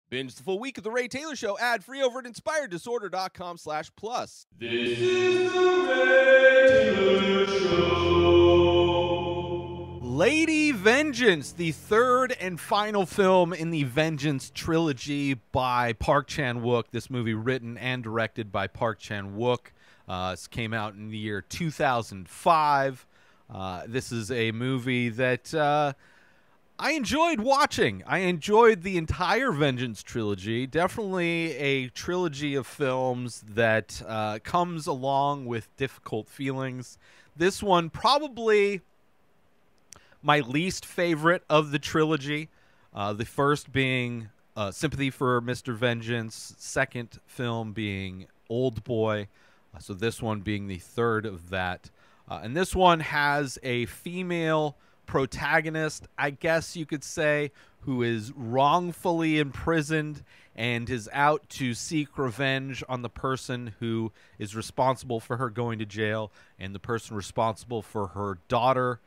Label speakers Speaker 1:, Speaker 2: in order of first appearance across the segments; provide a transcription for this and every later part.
Speaker 1: Binge the full week of The Ray Taylor Show ad-free over at inspireddisorder.com/plus.
Speaker 2: This is The Ray Taylor Show.
Speaker 1: Lady Vengeance, the third and final film in the Vengeance trilogy by Park Chan-wook. This movie written and directed by Park Chan-wook. This came out in the year 2005. This is a movie that I enjoyed watching. I enjoyed the entire Vengeance trilogy. Definitely a trilogy of films that comes along with difficult feelings. This one probably my least favorite of the trilogy. The first being Sympathy for Mr. Vengeance. Second film being Old Boy. So this one being the third of that. And this one has a female protagonist, I guess you could say, who is wrongfully imprisoned and is out to seek revenge on the person who is responsible for her going to jail and the person responsible for her daughter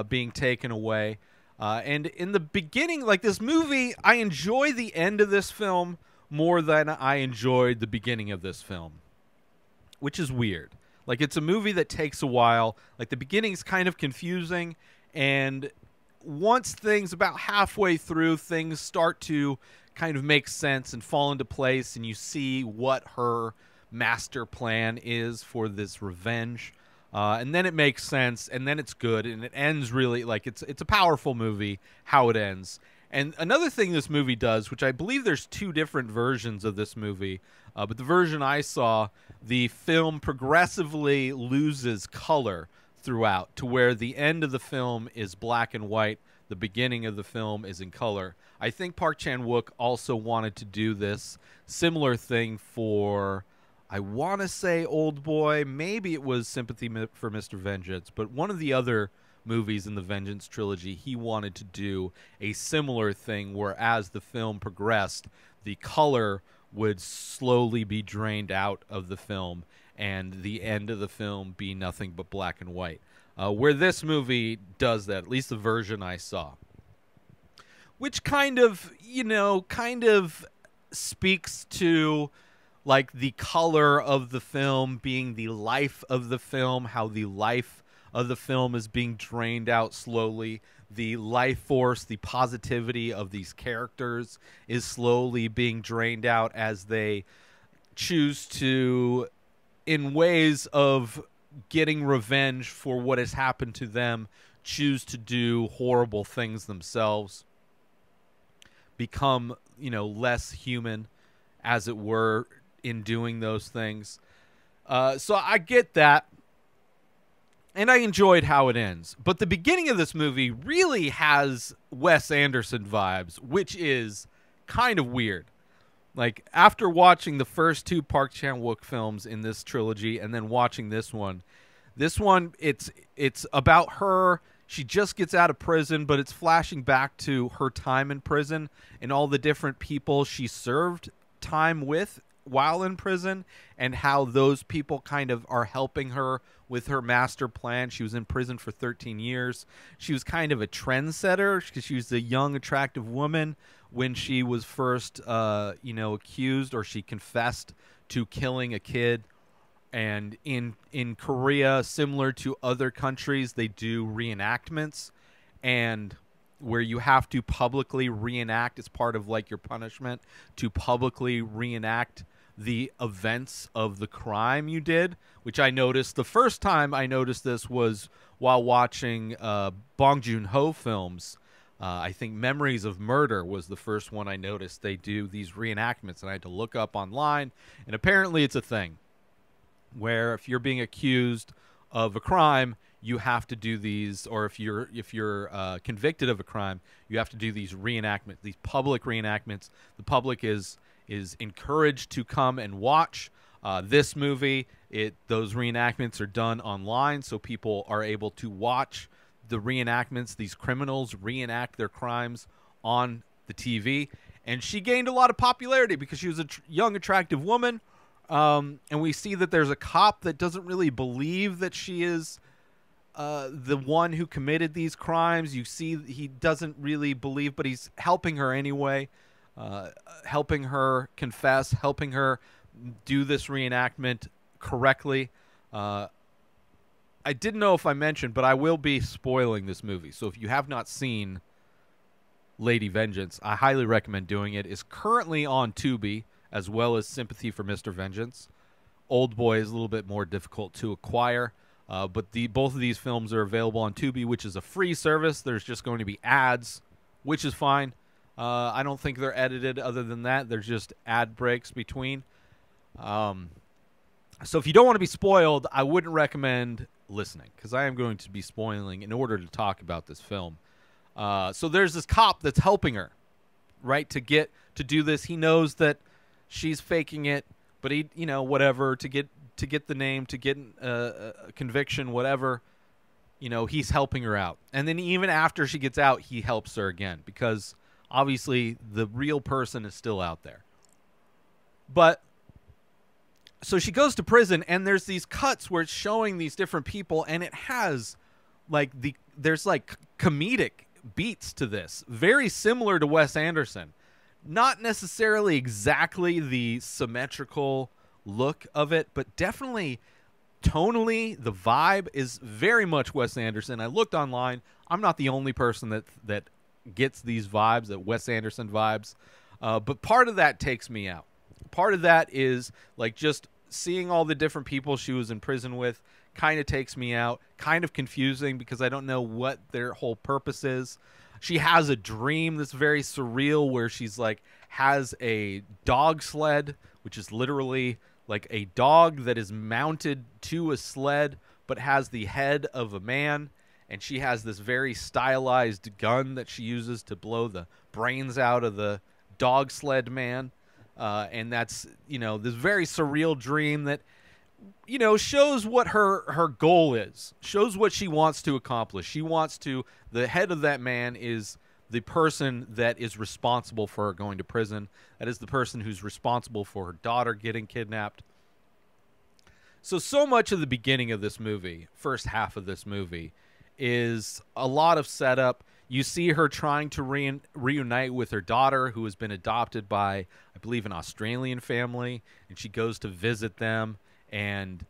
Speaker 1: being taken away. And in the beginning, like this movie, I enjoy the end of this film more than I enjoyed the beginning of this film, which is weird. Like, it's a movie that takes a while. Like, the beginning's kind of confusing, and once things about halfway through, things start to kind of make sense and fall into place, and you see what her master plan is for this revenge. And then it makes sense, and then it's good, and it ends really, like, it's a powerful movie, how it ends. And another thing this movie does, which I believe there's two different versions of this movie, but the version I saw, the film progressively loses color throughout to where the end of the film is black and white, the beginning of the film is in color. I think Park Chan-wook also wanted to do this similar thing for, I want to say Old Boy, maybe it was Sympathy for Mr. Vengeance, but one of the other movies in the Vengeance trilogy, he wanted to do a similar thing where as the film progressed, the color would slowly be drained out of the film and the end of the film be nothing but black and white. Where this movie does that, at least the version I saw. Which kind of, kind of speaks to like the color of the film being the life of the film, how the life of the film is being drained out slowly. The life force, the positivity of these characters is slowly being drained out as they choose to, in ways of getting revenge for what has happened to them, choose to do horrible things themselves, become, less human, as it were, in doing those things. So I get that. And I enjoyed how it ends. But the beginning of this movie really has Wes Anderson vibes, which is kind of weird. Like, after watching the first two Park Chan-wook films in this trilogy and then watching this one, it's about her. She just gets out of prison, but it's flashing back to her time in prison and all the different people she served time with while in prison and how those people kind of are helping her with her master plan. She was in prison for 13 years. She was kind of a trendsetter because she was a young, attractive woman when she was first, accused, or she confessed to killing a kid. And in Korea, similar to other countries, they do reenactments, and where you have to publicly reenact as part of like your punishment to publicly reenact the events of the crime you did, which I noticed the first time I noticed this was while watching Bong Joon-ho films. I think Memories of Murder was the first one I noticed. They do these reenactments, and I had to look up online, and apparently it's a thing where if you're being accused of a crime, you have to do these, or if you're convicted of a crime, you have to do these reenactments, these public reenactments. The public is encouraged to come and watch this movie. Those reenactments are done online, so people are able to watch the reenactments. These criminals reenact their crimes on the TV, and she gained a lot of popularity because she was a young, attractive woman. And we see that there's a cop that doesn't really believe that she is the one who committed these crimes. You see he doesn't really believe, but he's helping her anyway. helping her confess, helping her do this reenactment correctly. I didn't know if I mentioned, but I will be spoiling this movie. So if you have not seen Lady Vengeance, I highly recommend doing it. It's currently on Tubi, as well as Sympathy for Mr. Vengeance. Old Boy is a little bit more difficult to acquire, but both of these films are available on Tubi, which is a free service. There's just going to be ads, which is fine. I don't think they're edited. Other than that, there's just ad breaks between. So if you don't want to be spoiled, I wouldn't recommend listening, because I am going to be spoiling in order to talk about this film. So there's this cop that's helping her, right, to do this. He knows that she's faking it, but he, whatever, to get the name, to get a conviction, whatever, he's helping her out. And then even after she gets out, he helps her again, because obviously the real person is still out there. But so she goes to prison, and there's these cuts where it's showing these different people, and it has there's comedic beats to this, very similar to Wes Anderson. Not necessarily exactly the symmetrical look of it, but definitely tonally the vibe is very much Wes Anderson. I looked online. I'm not the only person that gets these vibes, that Wes Anderson vibes, but part of that takes me out. Part of that is just seeing all the different people she was in prison with kind of takes me out, kind of confusing, because I don't know what their whole purpose is. She has a dream that's very surreal where she's has a dog sled, which is literally a dog that is mounted to a sled but has the head of a man, and she has this very stylized gun that she uses to blow the brains out of the dog sled man. And that's, this very surreal dream that, shows what her goal is, shows what she wants to accomplish. The head of that man is the person that is responsible for her going to prison. That is the person who's responsible for her daughter getting kidnapped. So much of the beginning of this movie, first half of this movie, is a lot of setup. You see her trying to reunite with her daughter, who has been adopted by, I believe, an Australian family, and she goes to visit them, and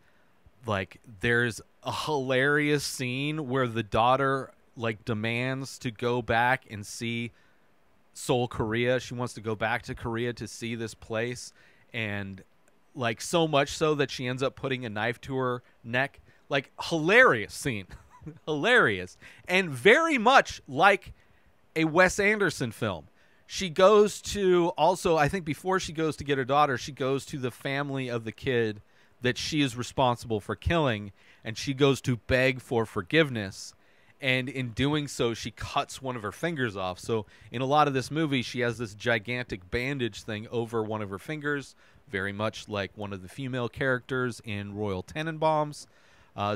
Speaker 1: there's a hilarious scene where the daughter demands to go back and see Seoul, Korea. She wants to go back to Korea to see this place, and so much so that she ends up putting a knife to her neck. Hilarious scene. Hilarious, and very much like a Wes Anderson film. She goes to, also, I think before she goes to get her daughter, she goes to the family of the kid that she is responsible for killing, and she goes to beg for forgiveness, and in doing so, she cuts one of her fingers off. So in a lot of this movie, she has this gigantic bandage thing over one of her fingers, very much like one of the female characters in Royal Tenenbaums.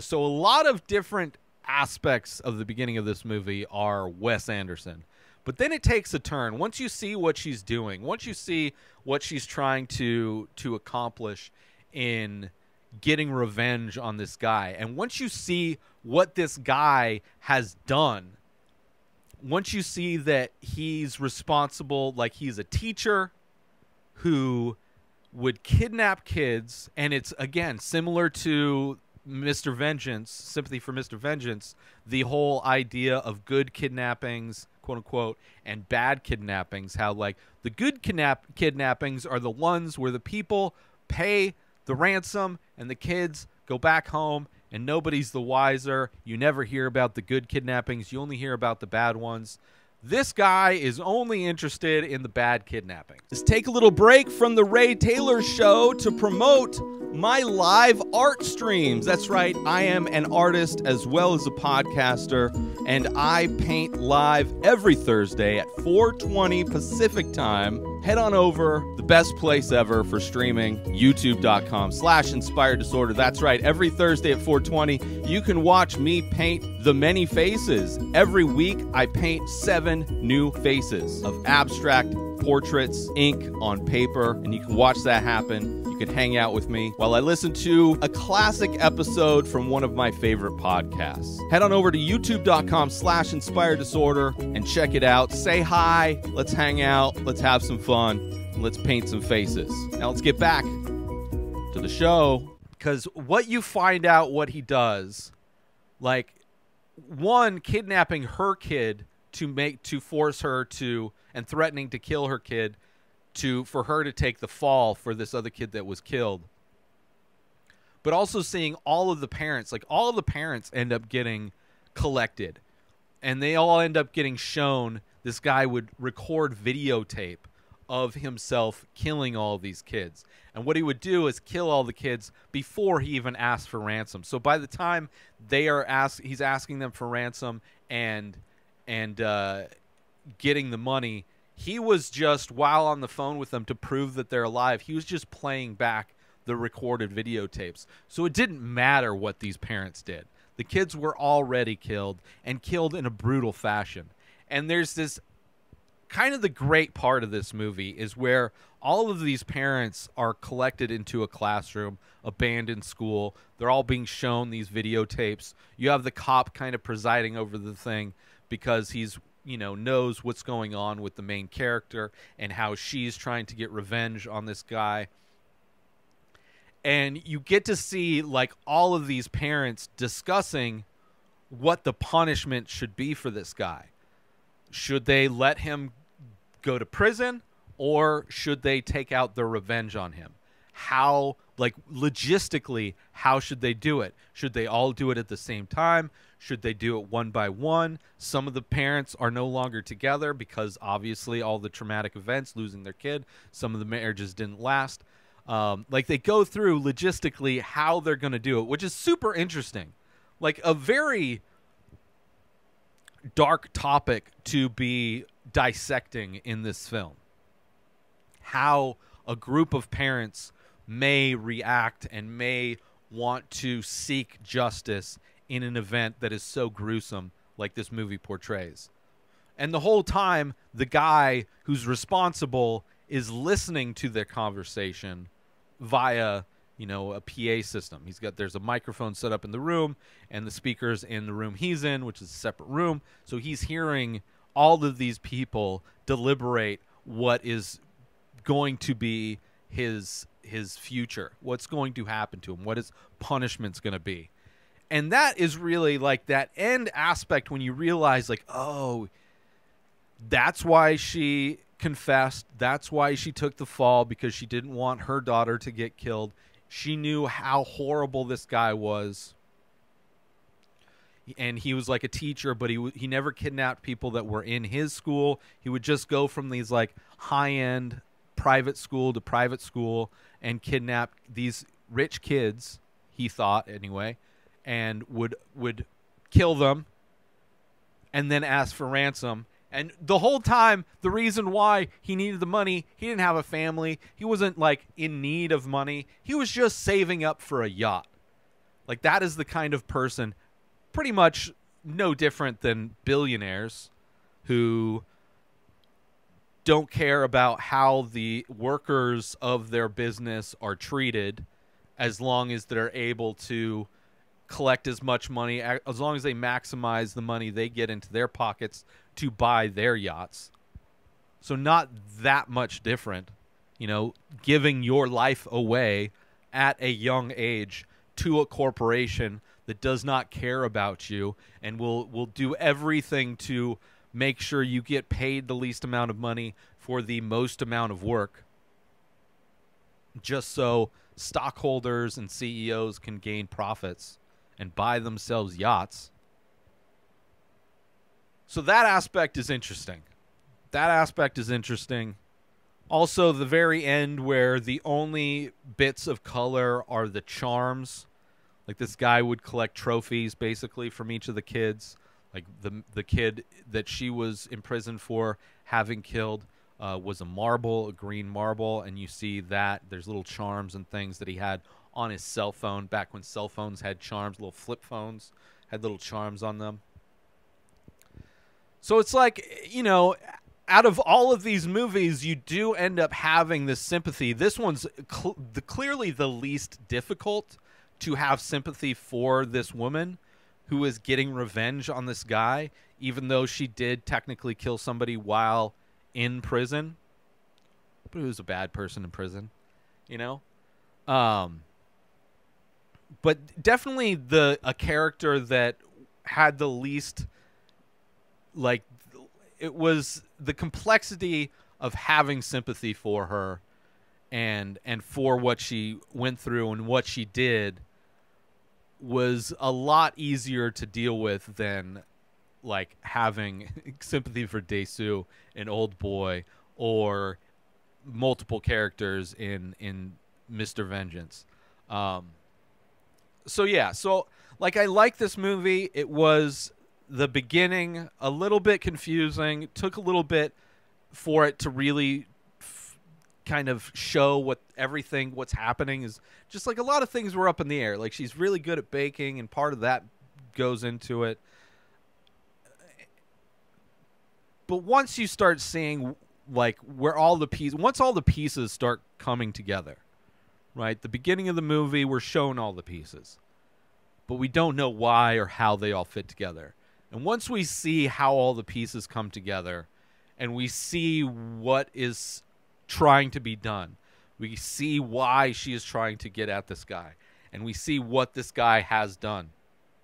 Speaker 1: So a lot of different aspects of the beginning of this movie are Wes Anderson. But then it takes a turn. Once you see what she's doing, once you see what she's trying to accomplish in getting revenge on this guy, and once you see what this guy has done, once you see that he's responsible, he's a teacher who would kidnap kids, and it's, again, similar to Mr. Vengeance, Sympathy for Mr. Vengeance, the whole idea of good kidnappings, quote unquote, and bad kidnappings, how the good kidnappings are the ones where the people pay the ransom and the kids go back home and nobody's the wiser. You never hear about the good kidnappings. You only hear about the bad ones. This guy is only interested in the bad kidnapping. Let's take a little break from the Ray Taylor Show to promote my live art streams. That's right, I am an artist as well as a podcaster, and I paint live every Thursday at 4:20 Pacific time. Head on over, the best place ever for streaming, youtube.com/inspired disorder. That's right, every Thursday at 4:20, you can watch me paint the many faces. Every week, I paint 7 new faces of abstract portraits, ink on paper, and you can watch that happen. You can hang out with me while I listen to a classic episode from one of my favorite podcasts. Head on over to youtube.com/inspired disorder and check it out. Say hi, let's hang out, let's have some fun, and let's paint some faces. Now let's get back to the show. Because what you find out what he does, like, one, kidnapping her kid to force her to, and threatening to kill her kid for her to take the fall for this other kid that was killed. But also seeing all of the parents, like all of the parents end up getting collected, and they all end up getting shown. This guy would record videotape of himself killing all these kids. And what he would do is kill all the kids before he even asked for ransom. So by the time he's asking them for ransom and getting the money, he was just, while on the phone with them to prove that they're alive, he was just playing back the recorded videotapes. So it didn't matter what these parents did. The kids were already killed, and killed in a brutal fashion. And there's this kind of the great part of this movie is where all of these parents are collected into a classroom, abandoned school. They're all being shown these videotapes. You have the cop kind of presiding over the thing because he's, knows what's going on with the main character and how she's trying to get revenge on this guy. And you get to see, like, all of these parents discussing what the punishment should be for this guy. Should they let him go to prison, or should they take out their revenge on him? How, like, logistically, how should they do it? Should they all do it at the same time? Should they do it one by one? Some of the parents are no longer together because obviously all the traumatic events, losing their kid. Some of the marriages didn't last. Like, they go through logistically how they're going to do it, which is super interesting. Like, a very dark topic to be dissecting in this film. How a group of parents may react and may want to seek justice in an event that is so gruesome like this movie portrays. And the whole time, the guy who's responsible is listening to their conversation via, a PA system. There's a microphone set up in the room, and the speakers in the room he's in, which is a separate room. So he's hearing all of these people deliberate what is going to be his future, what's going to happen to him, what his punishment's going to be. And that is really, like, that end aspect when you realize, like, oh, that's why she confessed. That's why she took the fall, because she didn't want her daughter to get killed. She knew how horrible this guy was. And he was like a teacher, but he never kidnapped people that were in his school. He would just go from these, like, high-end private school to private school and kidnap these rich kids, he thought anyway, and would kill them and then ask for ransom. And the whole time, the reason why he needed the money, he didn't have a family. He wasn't, like, in need of money. He was just saving up for a yacht. Like, that is the kind of person, pretty much no different than billionaires who don't care about how the workers of their business are treated, as long as they're able to collect as much money, as long as they maximize the money they get into their pockets to buy their yachts. So not that much different, giving your life away at a young age to a corporation that does not care about you and will do everything to make sure you get paid the least amount of money for the most amount of work, just so stockholders and CEOs can gain profits and buy themselves yachts. So that aspect is interesting. Also, the very end, where the only bits of color are the charms. Like, this guy would collect trophies basically from each of the kids. Like, the kid that she was imprisoned for having killed was a green marble, and you see that there's little charms and things that he had on his cell phone back when cell phones had charms. Little flip phones had little charms on them. So it's like, out of all of these movies, you do end up having this sympathy. This one's clearly the least difficult to have sympathy for this woman who is getting revenge on this guy, even though she did technically kill somebody while in prison. But it was a bad person in prison, you know? But definitely a character that had the least, like, it was the complexity of having sympathy for her and for what she went through and what she did was a lot easier to deal with than like having sympathy for Dae-soo, an old boy, or multiple characters in Mr. Vengeance. So yeah, so like I like this movie. It was the beginning a little bit confusing. It took a little bit for it to really kind of show what's happening is just like a lot of things were up in the air. Like she's really good at baking and part of that goes into it. But once you start seeing like where all the pieces, once all the pieces start coming together, right? The beginning of the movie, we're shown all the pieces, but we don't know why or how they all fit together. And once we see how all the pieces come together and we see what is trying to be done, we see why she is trying to get at this guy, and we see what this guy has done.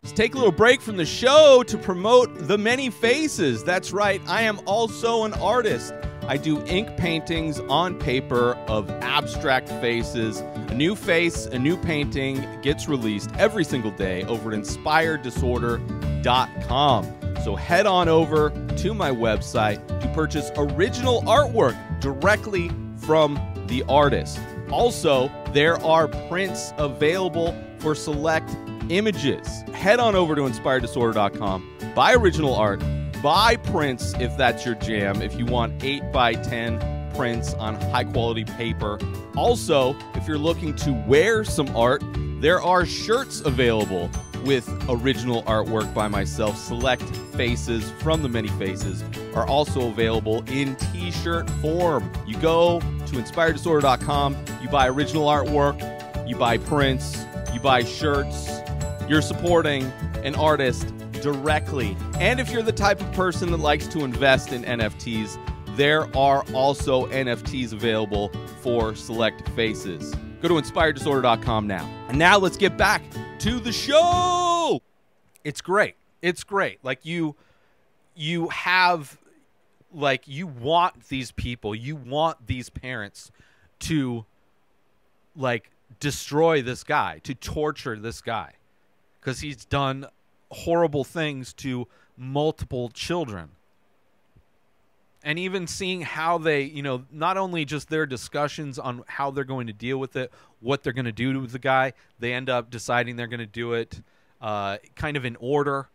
Speaker 1: Let's take a little break from the show to promote The Many Faces. That's right, I am also an artist. I do ink paintings on paper of abstract faces. A new face, a new painting gets released every single day over at inspireddisorder.com. So head on over to my website to purchase original artwork directly from the artist. Also, there are prints available for select images. Head on over to inspireddisorder.com, buy original art, buy prints if that's your jam, if you want 8x10 prints on high quality paper. Also, if you're looking to wear some art, there are shirts available with original artwork by myself. Select faces from The Many Faces are also available in t-shirt form. You go to inspireddisorder.com, you buy original artwork, you buy prints, you buy shirts. You're supporting an artist directly. And if you're the type of person that likes to invest in NFTs, there are also NFTs available for select faces. Go to inspireddisorder.com now. And now let's get back to the show. It's great. It's great. Like you have, like, you want these people, you want these parents to like destroy this guy, to torture this guy, because he's done horrible things to multiple children. And even seeing how they, you know, not only just their discussions on how they're going to deal with it, what they're going to do to the guy, they end up deciding they're going to do it kind of in order.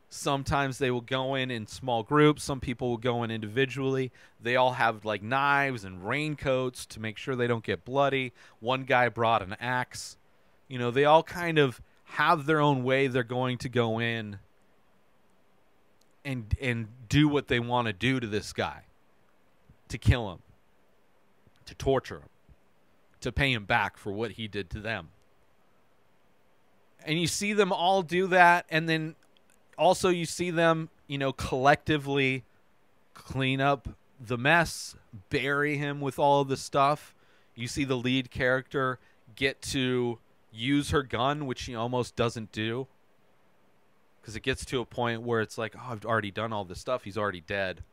Speaker 1: Sometimes they will go in small groups. Some people will go in individually. They all have like knives and raincoats to make sure they don't get bloody. One guy brought an axe. You know, they all kind of have their own way they're going to go in and do what they want to do to this guy, to kill him, to torture him, to pay him back for what he did to them. And you see them all do that, and then also you see them, you know, collectively clean up the mess, bury him with all of the stuff. You see the lead character get to use her gun, which she almost doesn't do, because it gets to a point where it's like, oh, I've already done all this stuff. He's already dead.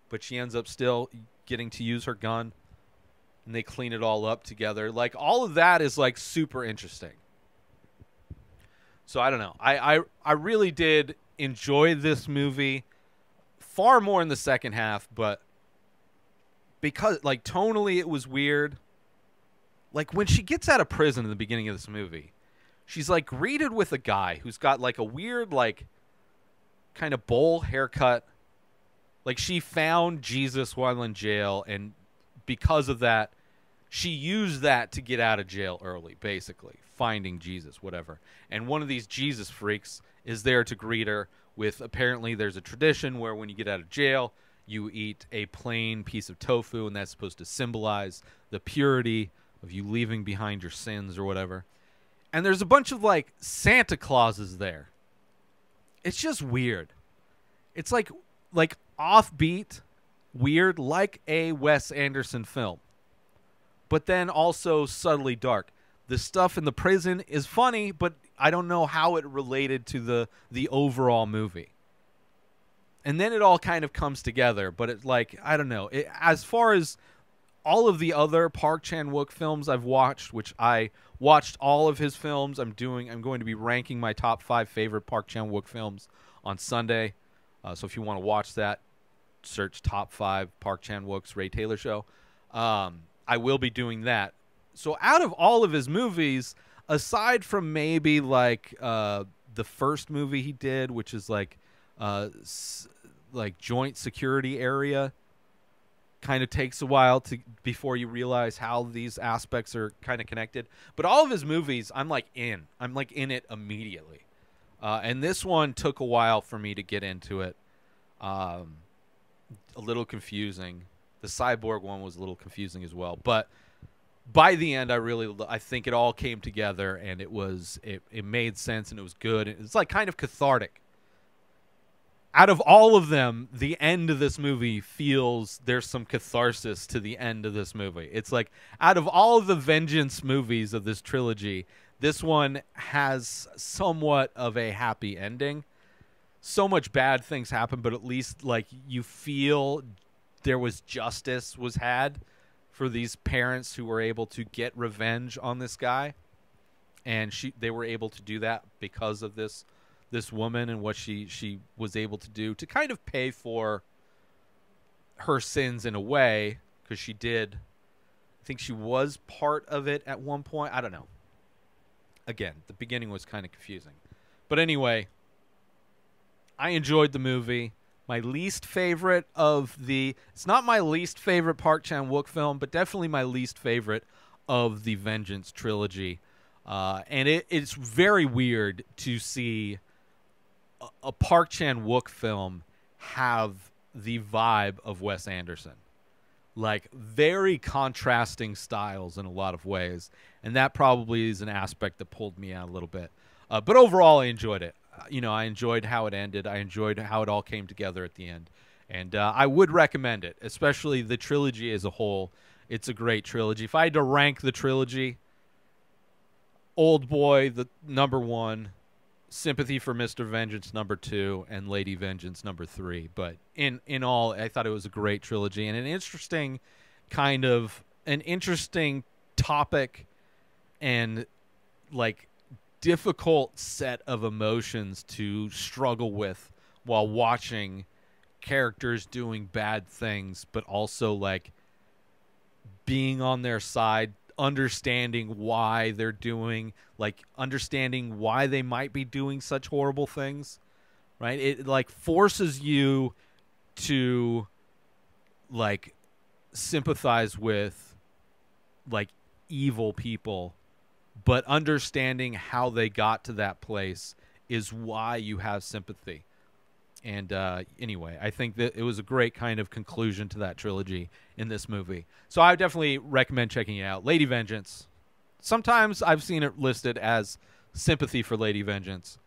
Speaker 1: But she ends up still getting to use her gun, and they clean it all up together. Like, all of that is, like, super interesting. So, I don't know. I really did enjoy this movie far more in the second half, but because, like, tonally it was weird. Like, when she gets out of prison in the beginning of this movie, she's, like, greeted with a guy who's got, like, a weird, like, kind of bowl haircut. Like, she found Jesus while in jail, and because of that, she used that to get out of jail early, basically. Finding Jesus, whatever. And one of these Jesus freaks is there to greet her with, apparently there's a tradition where when you get out of jail, you eat a plain piece of tofu, and that's supposed to symbolize the purity of you leaving behind your sins or whatever. And there's a bunch of, like, Santa Clauses there. It's just weird. It's like offbeat, weird, like a Wes Anderson film. But then also subtly dark. The stuff in the prison is funny, but I don't know how it related to the overall movie. And then it all kind of comes together, but it's like, I don't know. As far as all of the other Park Chan-wook films I've watched, which I watched all of his films, I'm going to be ranking my top 5 favorite Park Chan-wook films on Sunday. So if you want to watch that, search top 5 Park Chan-wook's Ray Taylor Show. I will be doing that. So out of all of his movies, aside from maybe like the first movie he did, which is like Joint Security Area, kind of takes a while before you realize how these aspects are kind of connected. But all of his movies, I'm like in it immediately. And this one took a while for me to get into it. A little confusing. The cyborg one was a little confusing as well, but by the end, I think it all came together, and it made sense, and it was good. It's like kind of cathartic. Out of all of them, the end of this movie feels there's some catharsis to the end of this movie. It's like out of all of the vengeance movies of this trilogy, this one has somewhat of a happy ending. So much bad things happen, but at least like you feel there was justice was had for these parents who were able to get revenge on this guy, and they were able to do that because of this woman and what she was able to do to kind of pay for her sins in a way, because she did. I think she was part of it at one point. I don't know. Again, the beginning was kind of confusing, but anyway, I enjoyed the movie. My least favorite it's not my least favorite Park Chan-wook film, but definitely my least favorite of the Vengeance trilogy. And it's very weird to see a Park Chan-wook film have the vibe of Wes Anderson. Like, very contrasting styles in a lot of ways. And that probably is an aspect that pulled me out a little bit. But overall, I enjoyed it. I enjoyed how it ended. I enjoyed how it all came together at the end. And I would recommend it, especially the trilogy as a whole. It's a great trilogy. If I had to rank the trilogy, Old Boy, the number 1, Sympathy for Mr. Vengeance, number 2, and Lady Vengeance, number 3. But in all, I thought it was a great trilogy and an interesting topic and, like, difficult set of emotions to struggle with while watching characters doing bad things, but also like being on their side, understanding why they're doing, like understanding why they might be doing such horrible things, right? It like forces you to like sympathize with like evil people, but understanding how they got to that place is why you have sympathy. And anyway, I think that it was a great kind of conclusion to that trilogy in this movie. So I definitely recommend checking it out. Lady Vengeance. Sometimes I've seen it listed as Sympathy for Lady Vengeance,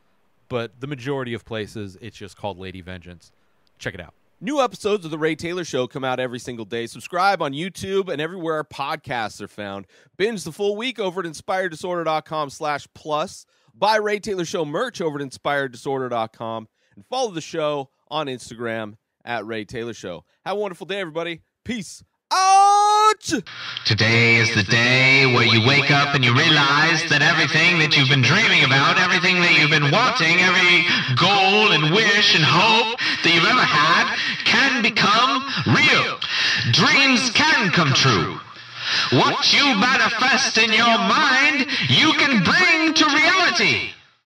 Speaker 1: but the majority of places it's just called Lady Vengeance. Check it out.
Speaker 3: New episodes of The Ray Taylor Show come out every single day. Subscribe on YouTube and everywhere our podcasts are found. Binge the full week over at InspiredDisorder.com/plus. Buy Ray Taylor Show merch over at InspiredDisorder.com. And follow the show on Instagram at Ray Taylor Show. Have a wonderful day, everybody. Peace out!
Speaker 4: Today is the day where you wake up and you realize that everything that you've been dreaming about, everything that you've been wanting, every goal and wish and hope that you've ever had can become real. Dreams can come true. What you manifest in your mind, you can bring to reality.